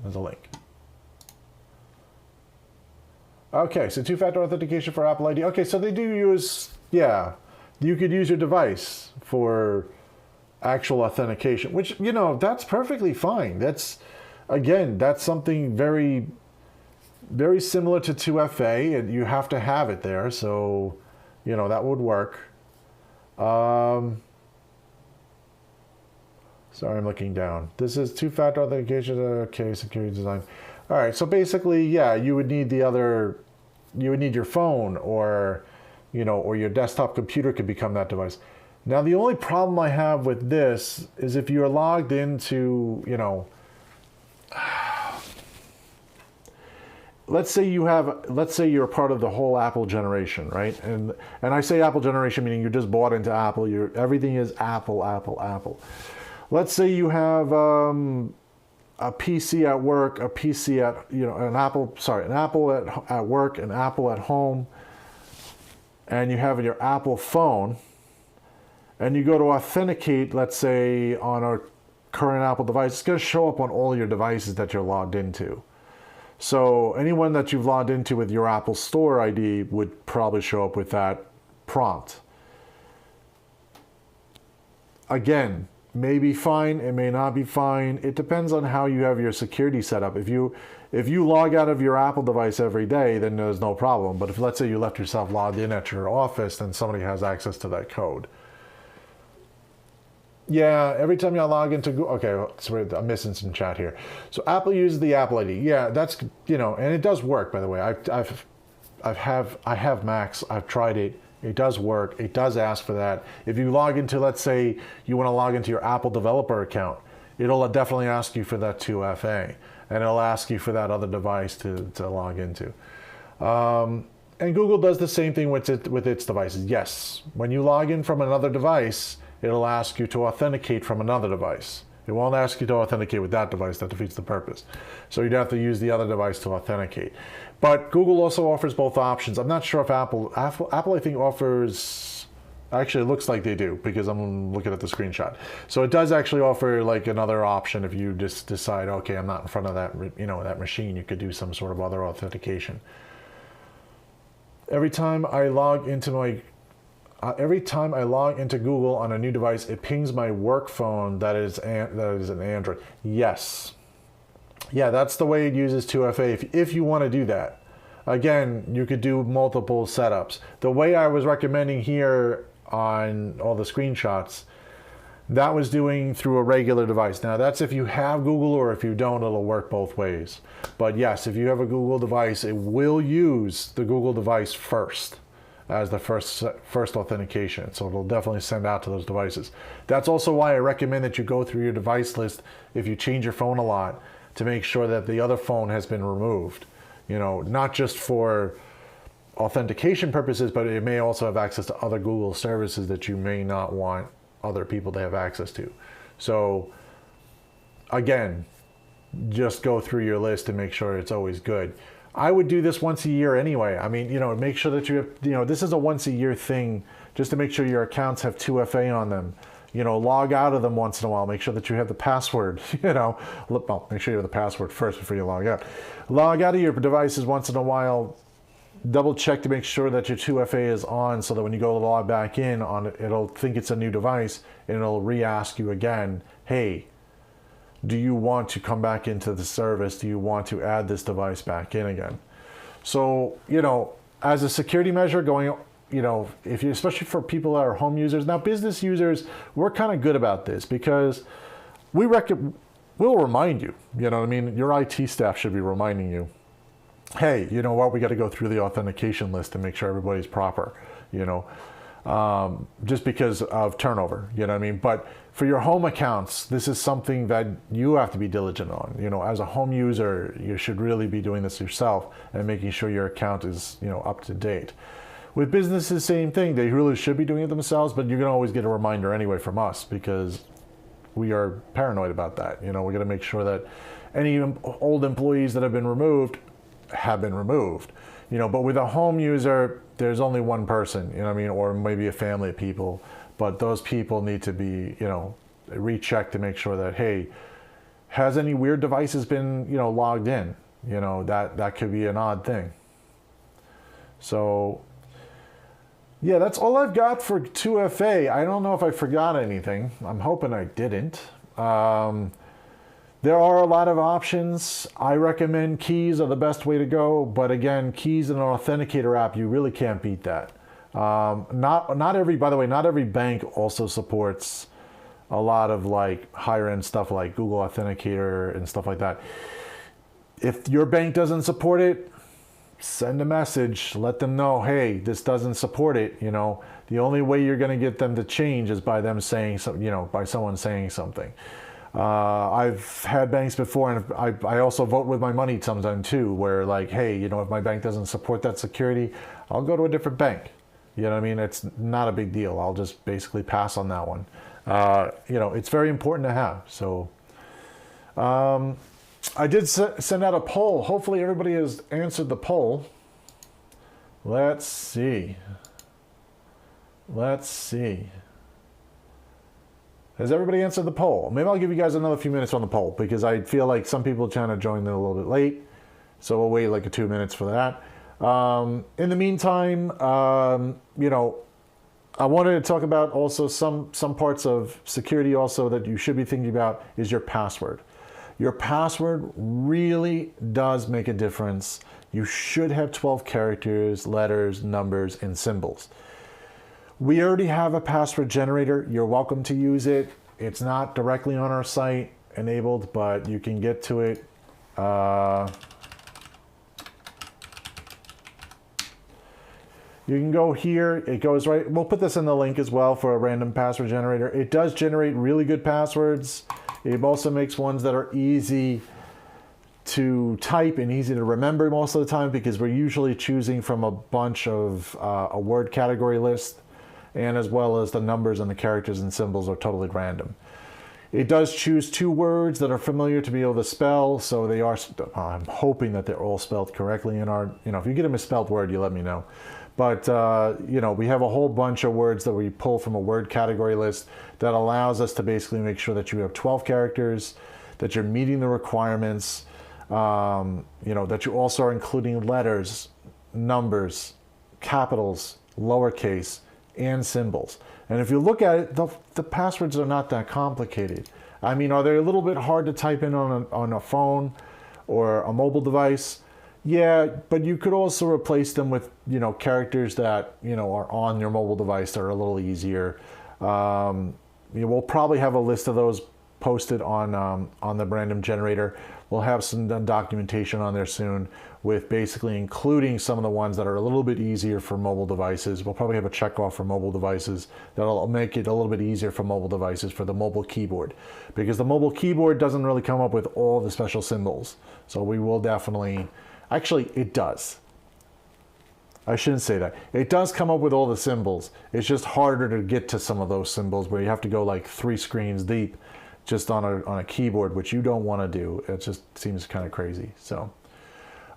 there's a link. Okay, so two-factor authentication for Apple ID. Okay, so they do use, yeah, you could use your device for actual authentication, which, you know, that's perfectly fine. That's, again, that's something very, very similar to 2FA, and you have to have it there, so, you know, that would work. Sorry, I'm looking down. This is two-factor authentication, okay, security design. All right, so basically, yeah, you would need the other, you would need your phone, or, you know, or your desktop computer could become that device. Now, the only problem I have with this is if you're logged into, you know, let's say you're part of the whole Apple generation, right? And I say Apple generation meaning you're just bought into Apple. Everything is Apple, Apple, Apple. Let's say you have a PC at work, a PC at an Apple at work, an Apple at home, and you have your Apple phone, and you go to authenticate, let's say on a current Apple device. It's going to show up on all your devices that you're logged into. So anyone that you've logged into with your Apple Store ID would probably show up with that prompt. Again, may be fine, it may not be fine. It depends on how you have your security set up. If you log out of your Apple device every day, then there's no problem. But if, let's say, you left yourself logged in at your office, then somebody has access to that code. Yeah, every time you log into Google, okay, sorry, I'm missing some chat here. So Apple uses the Apple ID. Yeah, that's, and it does work, by the way. I have Macs. I've tried it. It does work. It does ask for that. If you log into, let's say you want to log into your Apple developer account, it'll definitely ask you for that 2FA, and it'll ask you for that other device to log into. And Google does the same thing with its devices. Yes, when you log in from another device, it'll ask you to authenticate from another device. It won't ask you to authenticate with that device. That defeats the purpose. So you'd have to use the other device to authenticate. But Google also offers both options. I'm not sure if Apple I think offers, actually it looks like they do because I'm looking at the screenshot. So it does actually offer like another option if you just decide, okay, I'm not in front of that, that machine, you could do some sort of other authentication. Every time I log into Google on a new device, it pings my work phone that is an Android. Yes. Yeah, that's the way it uses 2FA if you want to do that. Again, you could do multiple setups. The way I was recommending here on all the screenshots, that was doing through a regular device. Now that's if you have Google, or if you don't, it'll work both ways. But yes, if you have a Google device, it will use the Google device first as the first authentication. So it'll definitely send out to those devices. That's also why I recommend that you go through your device list if you change your phone a lot to make sure that the other phone has been removed. Not just for authentication purposes, but it may also have access to other Google services that you may not want other people to have access to. So again, just go through your list and make sure it's always good. I would do this once a year anyway. I mean, make sure that you have, this is a once a year thing, just to make sure your accounts have 2FA on them. Log out of them once in a while. Make sure that you have the password, well, make sure you have the password first before you log out. Log out of your devices once in a while. Double check to make sure that your 2FA is on, so that when you go to log back in on it, it'll think it's a new device and it'll re-ask you again, hey, do you want to come back into the service? Do you want to add this device back in again? So, as a security measure going, if you, especially for people that are home users, now business users, we're kind of good about this because we'll remind you, your IT staff should be reminding you, hey, you know what, we got to go through the authentication list and make sure everybody's proper, just because of turnover, But for your home accounts, this is something that you have to be diligent on. As a home user, you should really be doing this yourself and making sure your account is, up to date. With businesses, same thing. They really should be doing it themselves, but you're going to always get a reminder anyway from us because we are paranoid about that. We're going to make sure that any old employees that have been removed have been removed. But with a home user, there's only one person, or maybe a family of people. But those people need to be, rechecked to make sure that, hey, has any weird devices been, logged in? That could be an odd thing. So, yeah, that's all I've got for 2FA. I don't know if I forgot anything. I'm hoping I didn't. There are a lot of options. I recommend Keys are the best way to go. But again, Keys and an Authenticator app, you really can't beat that. Not every bank also supports a lot of like higher end stuff like Google Authenticator and stuff like that. If your bank doesn't support it, send a message, let them know, hey, this doesn't support it. The only way you're going to get them to change is by them saying something, by someone saying something. I've had banks before, and I also vote with my money sometimes too, where like, hey, you know, if my bank doesn't support that security, I'll go to a different bank. You know what I mean? It's not a big deal. I'll just basically pass on that one. You know, it's very important to have. So I did send out a poll. Hopefully everybody has answered the poll. Let's see. Let's see. Has everybody answered the poll? Maybe I'll give you guys another few minutes on the poll, because I feel like some people are trying to join in a little bit late. So we'll wait like 2 minutes for that. In the meantime, you know, I wanted to talk about also some parts of security also that you should be thinking about is your password. Your password really does make a difference. You should have 12 characters, letters, numbers, and symbols. We already have a password generator. You're welcome to use it. It's not directly on our site enabled, but you can get to it. You can go here, it goes right, we'll put this in the link as well for a random password generator. It does generate really good passwords. It also makes ones that are easy to type and easy to remember most of the time, because we're usually choosing from a bunch of a word category list, and as well as the numbers and the characters and symbols are totally random. It does choose 2 words that are familiar to be able to spell, so they are, I'm hoping that they're all spelled correctly in our, you know, if you get a misspelled word, you let me know. But, you know, we have a whole bunch of words that we pull from a word category list that allows us to basically make sure that you have 12 characters, that you're meeting the requirements, you know, that you also are including letters, numbers, capitals, lowercase, and symbols. And if you look at it, the passwords are not that complicated. I mean, are they a little bit hard to type in on a phone or a mobile device? Yeah, but you could also replace them with, you know, characters that, you know, are on your mobile device that are a little easier. We'll probably have a list of those posted on the random generator. We'll have some documentation on there soon with basically including some of the ones that are a little bit easier for mobile devices. We'll probably have a checkoff for mobile devices that'll make it a little bit easier for mobile devices for the mobile keyboard, because the mobile keyboard doesn't really come up with all the special symbols. So we will definitely, actually it does. I shouldn't say that. It does come up with all the symbols. It's just harder to get to some of those symbols where you have to go like 3 screens deep just on a keyboard, which you don't want to do. It just seems kind of crazy. So,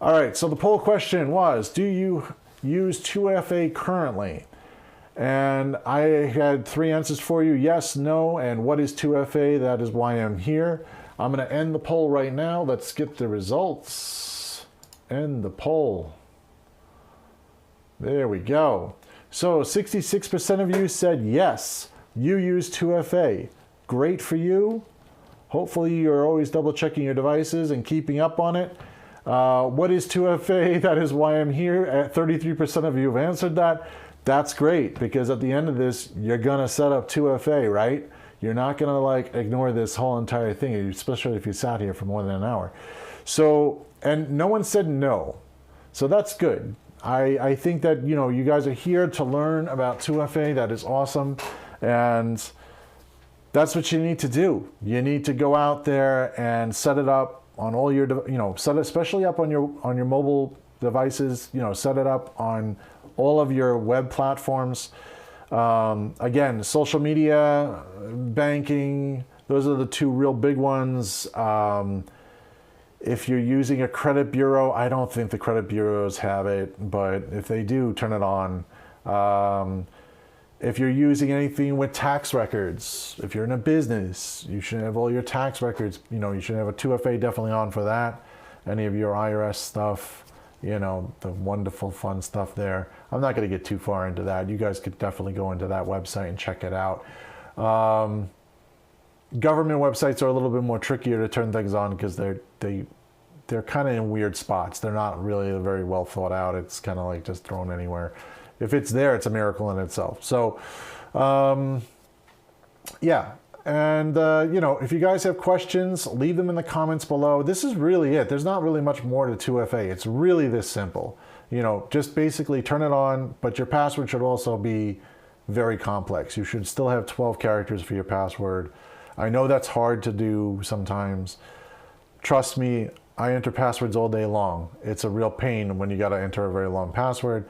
all right. So the poll question was, do you use 2FA currently? And I had 3 answers for you. Yes, no, and what is 2FA? That is why I'm here. I'm going to end the poll right now. Let's get the results. End the poll. There we go. So 66% of you said yes, you use 2FA. Great for you. Hopefully you're always double checking your devices and keeping up on it. What is 2FA? That is why I'm here. At 33% of you have answered that. That's great, because at the end of this, you're gonna set up 2FA, right? You're not gonna like ignore this whole entire thing, especially if you sat here for more than an hour. So, and no one said no. So that's good. I think that, you know, you guys are here to learn about 2FA. That is awesome. And that's what you need to do. You need to go out there and set it up on all your, you know, set it especially up on your mobile devices, you know, set it up on all of your web platforms. Again, social media, banking, those are the 2 real big ones. If you're using a credit bureau, I don't think the credit bureaus have it, but if they do, turn it on. If you're using anything with tax records, if you're in a business, you should have all your tax records. You know, you should have a 2FA definitely on for that. Any of your IRS stuff, you know, the wonderful fun stuff there. I'm not going to get too far into that. You guys could definitely go into that website and check it out. Government websites are a little bit more trickier to turn things on because they're kind of in weird spots. They're not really very well thought out. It's kind of like just thrown anywhere. If it's there, it's a miracle in itself. So, yeah. And, you know, if you guys have questions, leave them in the comments below. This is really it. There's not really much more to 2FA. It's really this simple. You know, just basically turn it on, but your password should also be very complex. You should still have 12 characters for your password. I know that's hard to do sometimes. Trust me, I enter passwords all day long. It's a real pain when you got to enter a very long password.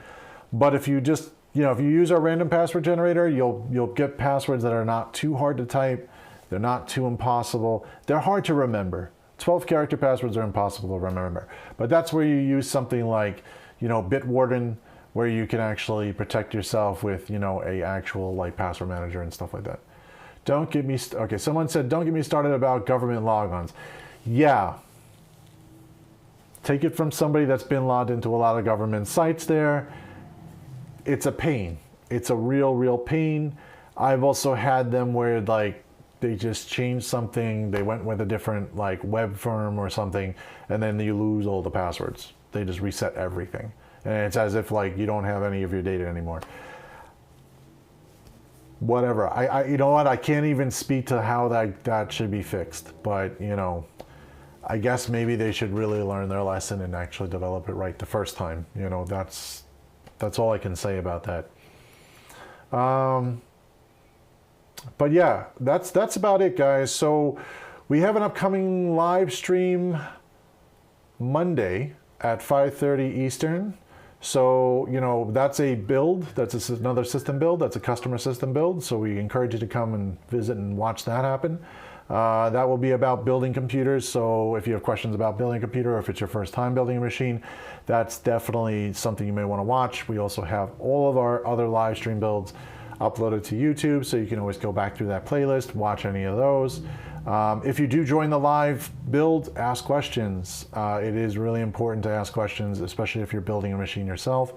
But if you just, if you use our random password generator, you'll get passwords that are not too hard to type. They're not too impossible. They're hard to remember. 12-character passwords are impossible to remember. But that's where you use something like, Bitwarden, where you can actually protect yourself with, a actual like password manager and stuff like that. Don't get me, okay, someone said, don't get me started about government logons. Yeah. Take it from somebody that's been logged into a lot of government sites there. It's a pain. It's a real pain. I've also had them where like they just changed something. They went with a different like web firm or something, and then you lose all the passwords. They just reset everything. And it's as if like you don't have any of your data anymore. Whatever. I you know what? I can't even speak to how that should be fixed. But, I guess maybe they should really learn their lesson and actually develop it right the first time. That's all I can say about that. But yeah, that's about it, guys. So we have an upcoming live stream Monday at 5:30 Eastern. So, that's a build. That's another system build. That's a customer system build. So we encourage you to come and visit and watch that happen. That will be about building computers. So if you have questions about building a computer, or if it's your first time building a machine, that's definitely something you may want to watch. We also have all of our other live stream builds uploaded to YouTube, so you can always go back through that playlist, watch any of those. If you do join the live build, ask questions. It is really important to ask questions, especially if you're building a machine yourself.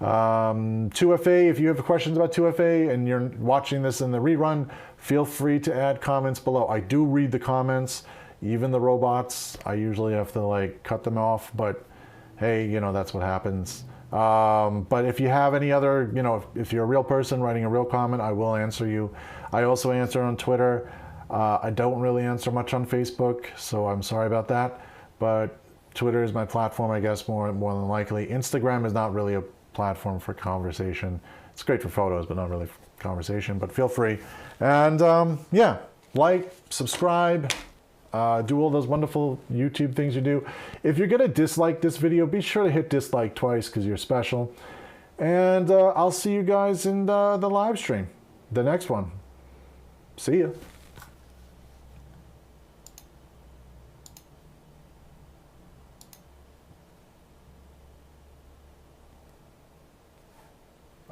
2FA, if you have questions about 2FA and you're watching this in the rerun, feel free to add comments below. I do read the comments, even the robots. I usually have to like cut them off, but hey, that's what happens. But if you have any other, if you're a real person writing a real comment, I will answer you. I also answer on Twitter. I don't really answer much on Facebook, so I'm sorry about that. But Twitter is my platform, I guess, more than likely. Instagram is not really a platform for conversation. It's great for photos, but not really for conversation. But feel free. And yeah, like, subscribe, do all those wonderful YouTube things you do. If you're going to dislike this video, be sure to hit dislike twice because you're special. And I'll see you guys in the live stream, the next one. See ya.